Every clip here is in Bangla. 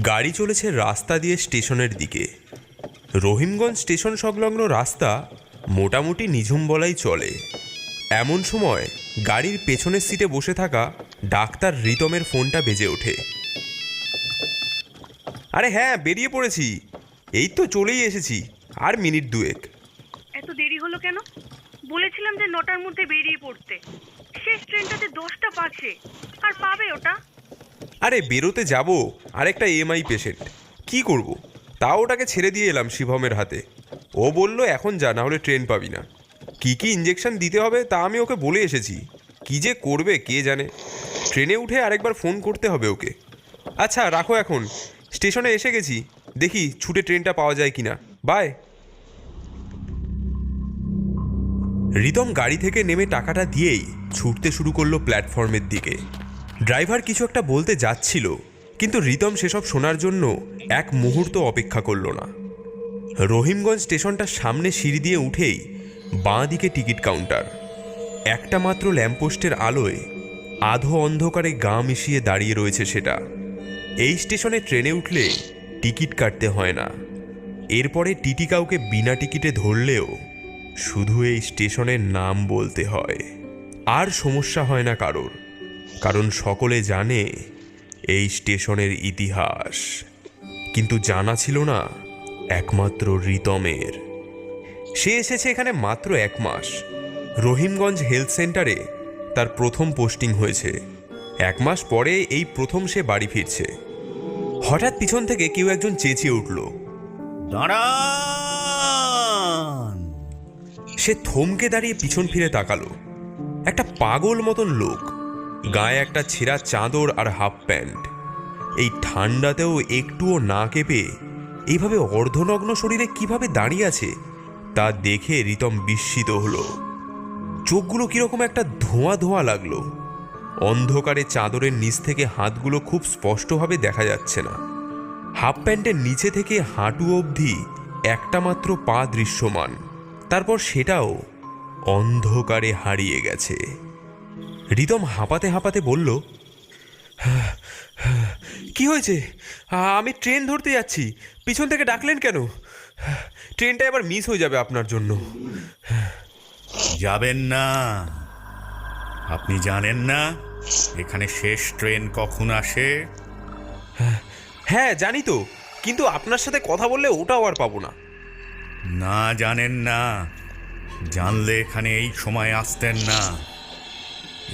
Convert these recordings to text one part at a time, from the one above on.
গাড়ি চলেছে রাস্তা দিয়ে স্টেশনের দিকে। রহিমগঞ্জ স্টেশন সংলগ্ন রাস্তা মোটামুটি নিঝুম বলাই চলে। এমন সময় গাড়ির পেছনের সিটে বসে থাকা ডাক্তার রিতমের ফোনটা বেজে ওঠে। আরে হ্যাঁ, বেরিয়ে পড়েছি, এই তো চলেই এসেছি, আর মিনিট দুয়েক। এত দেরি হলো কেন? বলেছিলাম যে 9টার মধ্যে বেরিয়ে পড়তে। শেষ ট্রেনটাতে 10টা 5-এ, আর পাবে ওটা? আরে বেরোতে যাব, আরেকটা EMI পেশেন্ট, কি করব? তাও ওটাকে ছেড়ে দিয়ে এলাম শিবমের হাতে। ও বলল এখন যা, না হলে ট্রেন পাবি না। কি কি ইঞ্জেকশন দিতে হবে তা আমি ওকে বলে এসেছি, কি যে করবে কে জানে। ট্রেনে উঠে আরেকবার ফোন করতে হবে ওকে। আচ্ছা রাখো, এখন স্টেশনে এসে গেছি, দেখি ছুটে ট্রেনটা পাওয়া যায় কিনা। বাই। রিতম গাড়ি থেকে নেমে টাকাটা দিয়েই ছুটতে শুরু করলো প্ল্যাটফর্মের দিকে। ড্রাইভার কিছু একটা বলতে যাচ্ছিল, কিন্তু রিতম সেসব শোনার জন্য এক মুহূর্ত অপেক্ষা করল না। রহিমগঞ্জ স্টেশনটার সামনে সিঁড়ি দিয়ে উঠেই বাঁ দিকে টিকিট কাউন্টার। একটা মাত্র ল্যাম্পপোস্টের আলোয় আধো অন্ধকারে গা মিশিয়ে দাঁড়িয়ে রয়েছে সেটা। এই স্টেশনে ট্রেনে উঠলে টিকিট কাটতে হয় না। এরপরে টিটি কাউকে বিনা টিকিটে ধরলেও শুধু এই স্টেশনের নাম বলতে হয়, আর সমস্যা হয় না কারোর, কারণ সকলে জানে এই স্টেশনের ইতিহাস। কিন্তু জানা ছিল না একমাত্র রিতমের। সে এসেছে এখানে মাত্র 1 মাস। রহিমগঞ্জ হেলথ সেন্টারে তার প্রথম পোস্টিং হয়েছে। 1 মাস পরে এই প্রথম সে বাড়ি ফিরছে। হঠাৎ পিছন থেকে কেউ একজন চেঁচিয়ে উঠল, দাঁড়ান! সে থমকে দাঁড়িয়ে পিছন ফিরে তাকালো। একটা পাগল মতন লোক, গায়ে একটা ছেঁড়া চাদর আর হাফ প্যান্ট। এই ঠান্ডাতেও একটুও না কেঁপে এইভাবে অর্ধনগ্ন শরীরে কিভাবে দাঁড়িয়ে আছে তা দেখে রিতম বিস্মিত হলো। চোখগুলো কিরকম একটা ধোঁয়া ধোঁয়া লাগলো। অন্ধকারে চাদরের নিচ থেকে হাতগুলো খুব স্পষ্টভাবে দেখা যাচ্ছে না। হাফ প্যান্টের নিচে থেকে হাঁটু অবধি একটা মাত্র পা দৃশ্যমান, তারপর সেটাও অন্ধকারে হারিয়ে গেছে। রিতম হাঁপাতে হাঁপাতে বলল, কি হয়েছে? আমি ট্রেন ধরতে যাচ্ছি, পিছন থেকে ডাকলেন কেন? ট্রেনটা এবার মিস হয়ে যাবে আপনার জন্য। যাবেন না? আপনি জানেন না এখানে শেষ ট্রেন কখন আসে? হ্যাঁ জানি তো, কিন্তু আপনার সাথে কথা বললে ওটাও আর পাবো না। না জানেন না? জানলে এখানে এই সময় আসতেন না।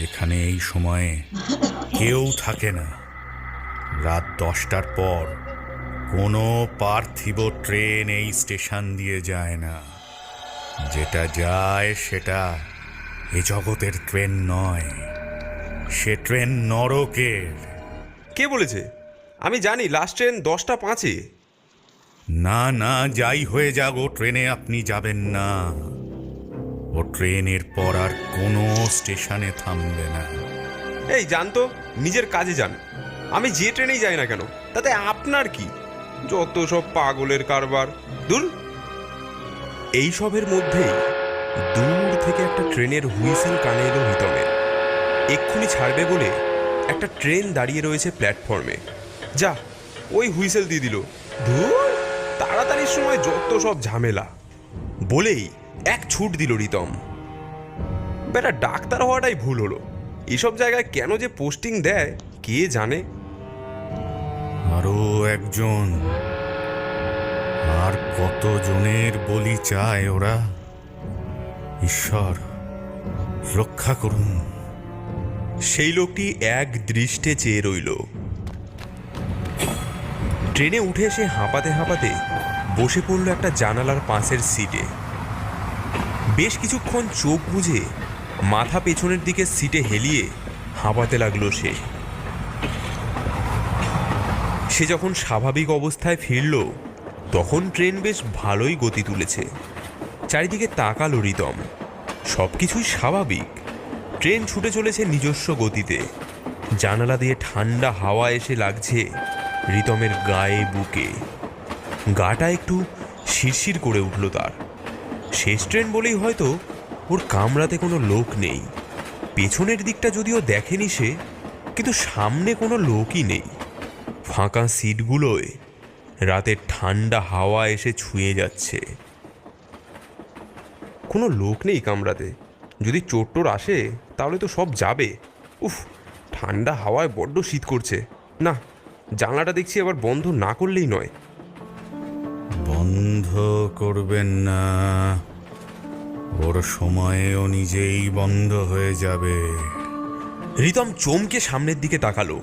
এখানে এই সময়ে কেউ থাকে না। রাত 10টার পর কোনো পার্থিব ট্রেন এই স্টেশন দিয়ে যায় না। যেটা যায় সেটা এ জগতের ট্রেন নয়, সে ট্রেন নরকের। কে বলেছে? আমি জানি লাস্ট ট্রেন 10টা 5-এ। না না, যাই হয়ে যাক, ও ট্রেনে আপনি যাবেন না। ও ট্রেনের পর আর কোনো স্টেশনে থামবে না। এই যান তো, নিজের কাজে যান। আমি যে ট্রেনেই যাই না কেন তাতে আপনার কি? যত সব পাগলের কারবার, দূর। এইসবের মধ্যেই দূর থেকে একটা ট্রেনের হুইসেল কানে এলো রিতমের। এক্ষুনি ছাড়বে বলে একটা ট্রেন দাঁড়িয়ে রয়েছে প্ল্যাটফর্মে। যা, ওই হুইসেল দিয়ে দিল। ধুর, তাড়াতাড়ির সময় যত সব ঝামেলা বলেই এক ছুট দিল রিতম। বেটা ডাক্তার হওয়াটাই ভুল হলো, এসব জায়গায় কেন যে পোস্টিং দেয় কে জানে। আরো একজন, আর কতজনের বলি চায় ওরা? ঈশ্বর রক্ষা করুন। সেই লোকটি এক দৃষ্টে চেয়ে রইল। ট্রেনে উঠে এসে হাঁপাতে হাঁপাতে বসে পড়ল একটা জানালার পাশের সিটে। বেশ কিছুক্ষণ চোখ বুজে মাথা পেছনের দিকে সিটে হেলিয়ে হাঁপাতে লাগলো সে। সে যখন স্বাভাবিক অবস্থায় ফিরল তখন ট্রেন বেশ ভালোই গতি তুলেছে। চারিদিকে তাকালো রিতম, সব কিছুই স্বাভাবিক। ট্রেন ছুটে চলেছে নিজস্ব গতিতে। জানালা দিয়ে ঠান্ডা হাওয়া এসে লাগছে রিতমের গায়ে, বুকে। গাটা একটু শিরশির করে উঠল তার। শেষ ট্রেন বলেই হয়তো ওর কামরাতে কোনো লোক নেই। পেছনের দিকটা যদিও দেখেনি সে, কিন্তু সামনে কোনো লোকই নেই। ফাঁকা সিটগুলোয় রাতের ঠান্ডা হাওয়া এসে ছুঁয়ে যাচ্ছে। কোনো লোক নেই কামরাতে। যদি চোর টোর আসে তাহলে তো সব যাবে। উফ, ঠান্ডা হাওয়ায় বড্ড শীত করছে। না, জানলাটা দেখছি আবার বন্ধ না করলেই নয়। বন্ধ করবেন না, ওর সময়েও নিজেই বন্ধ হয়ে যাবে। রিতম চমকে সামনের দিকে তাকালো।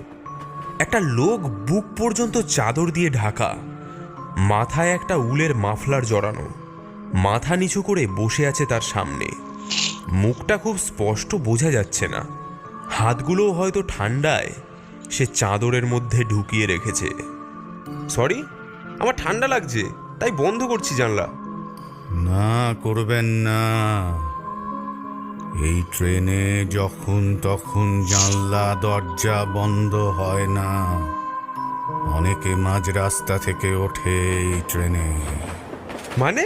একটা লোক বুক পর্যন্ত চাদর দিয়ে ঢাকা, মাথায় একটা উলের মাফলার জড়ানো, মাথা নিচু করে বসে আছে তার সামনে। মুখটা খুব স্পষ্ট বোঝা যাচ্ছে না, হাতগুলোও হয়তো ঠান্ডায় সে চাদরের মধ্যে ঢুকিয়ে রেখেছে। সরি, আমার ঠান্ডা লাগছে তাই বন্ধ করছি জানলা। না, করবেন না। এই ট্রেনে যখন তখন জানলা দরজা বন্ধ হয় না। অনেকে মাঝ রাস্তা থেকে ওঠে এই ট্রেনে। মানে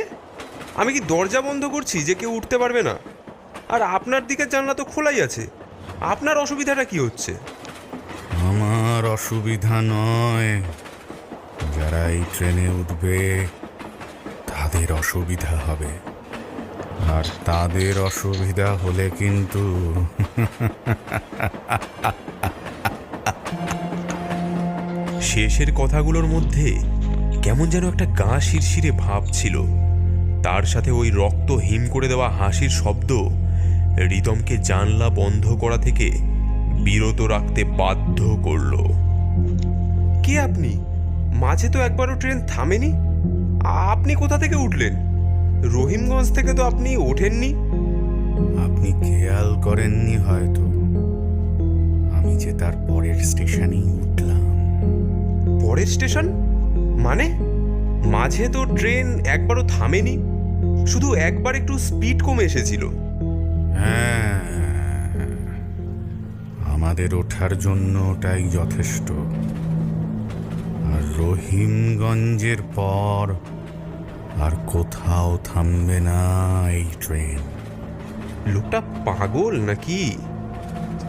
আমি কি দরজা বন্ধ করছি যে কেউ উঠতে পারবে না? আর আপনার দিকের জানলা তো খোলাই আছে, আপনার অসুবিধাটা কি হচ্ছে? আমার অসুবিধা নয়, যারা এই ট্রেনে উঠবে তাদের অসুবিধা হবে। আর তাদের অসুবিধা হলে কিন্তু শেষের কথাগুলোর মধ্যে কেমন যেন একটা গা শিরশিরে ভাব ছিল। তার সাথে ওই রক্ত হিম করে দেওয়া হাসির শব্দ রিতমকে জানলা বন্ধ করা থেকে বিরত রাখতে বাধ্য করল। কে আপনি? মাঝে তো একবারও ট্রেন থামেনি। আপনি কোথা থেকে উঠলেন? রহিমগঞ্জ থেকে তো আপনি ওঠেননি। আপনি খেয়াল করেননি হয়তো, আমি যে তার পরের স্টেশনেই উঠলাম। পরের স্টেশন মানে? মাঝে তো ট্রেন একবারও থামেনি, শুধু একবার একটু স্পিড কমে এসেছিল। হ্যাঁ, আমাদের ওঠার জন্য ওটাই যথেষ্ট। আর রহিমগঞ্জের পর আর কোথাও থামবে না এই ট্রেন। লোকটা পাগল নাকি?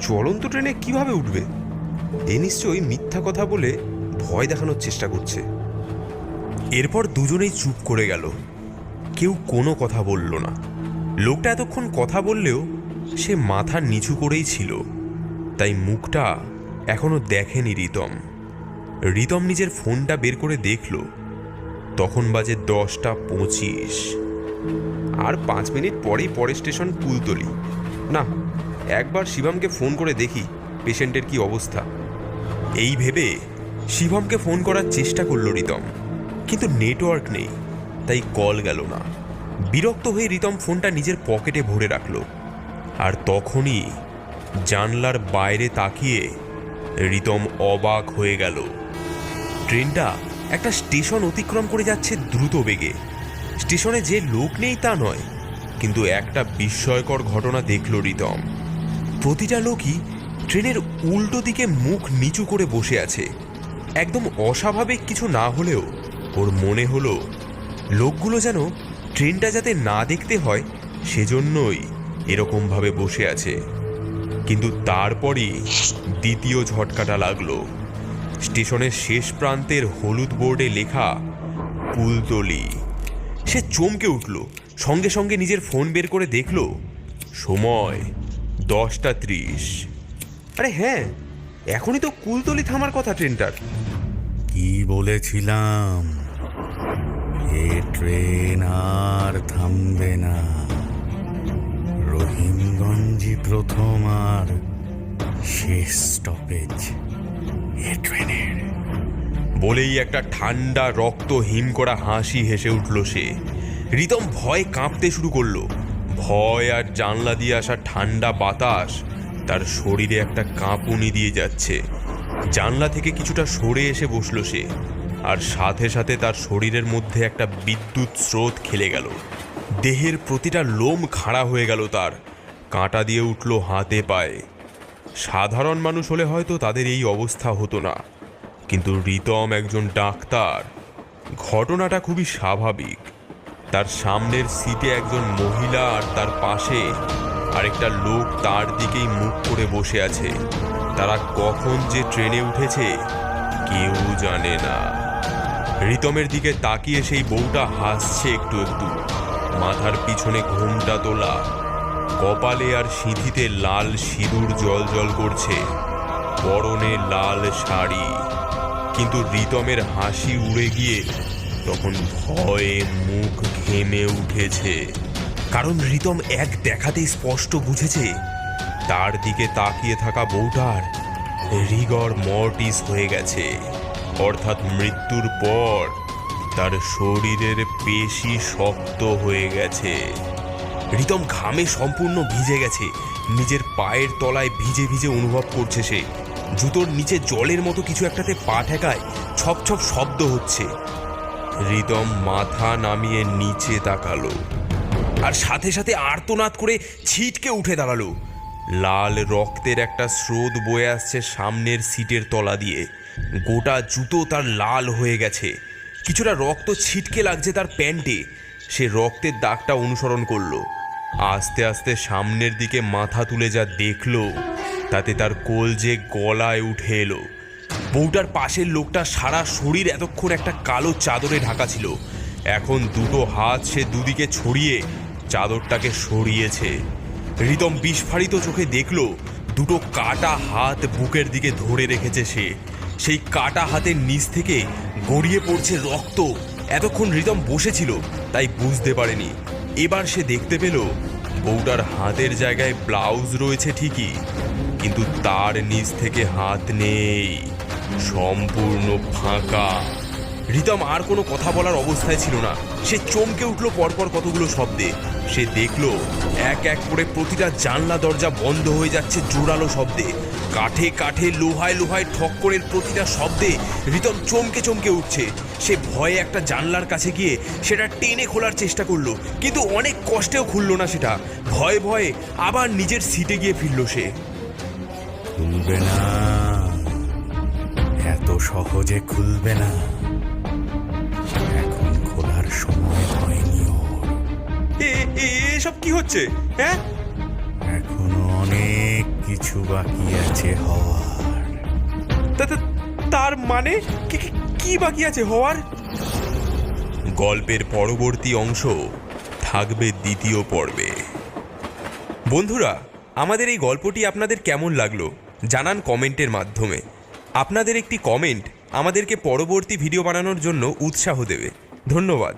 চলন্ত ট্রেনে কিভাবে উঠবে? এ নিশ্চয়ই মিথ্যা কথা বলে ভয় দেখানোর চেষ্টা করছে। এরপর দুজনেই চুপ করে গেল, কেউ কোনো কথা বলল না। লোকটা এতক্ষণ কথা বললেও সে মাথা নিচু করেই ছিল, তাই মুখটা এখনো দেখেনি রিতম। রিতম নিজের ফোনটা বের করে দেখল, তখন বাজে 10:25। আর 5 মিনিট পরেই পরের স্টেশন কুলতলি। না, একবার শিবমকে ফোন করে দেখি পেশেন্টের কি অবস্থা। এই ভেবে শিবমকে ফোন করার চেষ্টা করল রিতম, কিন্তু নেটওয়ার্ক নেই, তাই কল গেল না। বিরক্ত হয়ে রিতম ফোনটা নিজের পকেটে ভরে রাখল। আর তখনই জানলার বাইরে তাকিয়ে রিতম অবাক হয়ে গেল। ট্রেনটা একটা স্টেশন অতিক্রম করে যাচ্ছে দ্রুত বেগে। স্টেশনে যে লোক নেই তা নয়, কিন্তু একটা বিস্ময়কর ঘটনা দেখল রিতম। প্রতিটা লোকই ট্রেনের উল্টো দিকে মুখ নিচু করে বসে আছে। একদম অস্বাভাবিক কিছু না হলেও ওর মনে হলো লোকগুলো যেন ট্রেনটা যাতে না দেখতে হয় সেজন্যই এরকমভাবে বসে আছে। কিন্তু তারপরই দ্বিতীয় ঝটকাটা লাগলো। স্টেশনের শেষ প্রান্তের হলুদ বোর্ডে লেখা কুলতলি। সে চমকে উঠল, সঙ্গে সঙ্গে নিজের ফোন বের করে দেখল সময় 10:30। আরে হ্যাঁ, এখনই তো কুলতলি থামার কথা ট্রেনটার। কি বলেছিলাম, এ ট্রেন আর থামবে না। রহিমগঞ্জই প্রথম আর শেষ স্টপেজ এ ট্রেনের। বলেই একটা ঠান্ডা রক্ত হিম করা হাসি হেসে উঠল সে। রিতম ভয় কাঁপতে শুরু করলো। ভয় আর জানলা দিয়ে আসা ঠান্ডা বাতাস তার শরীরে একটা কাঁপুনি দিয়ে যাচ্ছে। জানলা থেকে কিছুটা সরে এসে বসল সে, আর সাথে সাথে তার শরীরের মধ্যে একটা বিদ্যুৎ স্রোত খেলে গেল। দেহের প্রতিটা লোম খাড়া হয়ে গেল, তার কাঁটা দিয়ে উঠল হাতে পায়ে। সাধারণ মানুষ হলে হয়তো তাদের এই অবস্থা হতো না, কিন্তু রিতম একজন ডাক্তার। ঘটনাটা খুবই স্বাভাবিক। তার সামনের সিটে একজন মহিলা আর তার পাশে আরেকটা লোক তার দিকেই মুখ করে বসে আছে। তারা কখন যে ট্রেনে উঠেছে কেউ জানে না। রিতমের দিকে তাকিয়ে সেই বউটা হাসছে একটু একটু, মাথার পিছনে ঘোমটা তোলা, কপালে আর সিঁথিতে লাল সিঁদুর জল করছে, পরনে লাল শাড়ি। কিন্তু রিতমের হাসি উড়ে গিয়ে তখন ভয়ে মুখ ঘেমে উঠেছে, কারণ রিতম এক দেখাতেই স্পষ্ট বুঝেছে তার দিকে তাকিয়ে থাকা বউটার রিগর মর্টিস হয়ে গেছে, অর্থাৎ মৃত্যুর পর তার শরীরের পেশি শক্ত হয়ে গেছে। রিতম ঘামে সম্পূর্ণ ভিজে গেছে, নিজের পায়ের তলায় ভিজে ভিজে অনুভব করছে সে। জুতোর নিচে জলের মতো কিছু একটাতে পা ঠেকায় ছপ ছপ শব্দ হচ্ছে। রিতম মাথা নামিয়ে নিচে তাকালো, আর সাথে সাথে আর্তনাদ করে ছিটকে উঠে দাঁড়ালো। লাল রক্তের একটা স্রোত বয়ে আসছে সামনের সিটের তলা দিয়ে, গোটা জুতো তার লাল হয়ে গেছে, কিছুটা রক্ত ছিটকে লাগছে তার প্যান্টে। সে রক্তের দাগটা অনুসরণ করলো, আস্তে আস্তে সামনের দিকে মাথা তুলে যা দেখলো তাতে তার কলজে গলায় উঠে এলো। বউটার পাশের লোকটা সারা শরীর এতক্ষণ একটা কালো চাদরে ঢাকা ছিল, এখন দুটো হাত সে দুদিকে ছড়িয়ে চাদরটাকে সরিয়েছে। রিতম বিস্ফারিত চোখে দেখলো দুটো কাটা হাত বুকের দিকে ধরে রেখেছে সে, সেই কাটা হাতের নিচ থেকে গড়িয়ে পড়ছে রক্ত। এতক্ষণ রিতম বসেছিল তাই বুঝতে পারেনি, এবার সে দেখতে পেল বউটার হাতের জায়গায় ব্লাউজ রয়েছে ঠিকই, কিন্তু তার নিচ থেকে হাত নেই, সম্পূর্ণ ফাঁকা। রিতম আর কোনো কথা বলার অবস্থায় ছিল না, সে চমকে উঠল পরপর কতগুলো শব্দে। সে দেখল এক এক করে প্রতিটা জানলা দরজা বন্ধ হয়ে যাচ্ছে জোরালো শব্দে, কাঠে কাঠে লোহায় লোহায় ঠক্করের প্রতিটা শব্দে রিতম চমকে চমকে উঠছে। সে ভয়ে একটা জানলার কাছে গিয়ে সেটা টেনে খোলার চেষ্টা করলো, কিন্তু অনেক কষ্টেও খুললো না সেটা। ভয়ে ভয়ে আবার নিজের সিটে গিয়ে ফিরল সে। খুলবে না, এত সহজে খুলবে না, এখন খোলার সময় হয়নি ওর। এসব কি হচ্ছে? হ্যাঁ, এখনো অনেক কিছু বাকি আছে হওয়ার। তার মানে কি বাকি আছে হওয়ার? গল্পের পরবর্তী অংশ থাকবে দ্বিতীয় পর্বে। বন্ধুরা, আমাদের এই গল্পটি আপনাদের কেমন লাগলো জানান কমেন্টের মাধ্যমে। আপনাদের একটি কমেন্ট আমাদেরকে পরবর্তী ভিডিও বানানোর জন্য উৎসাহ দেবে। ধন্যবাদ।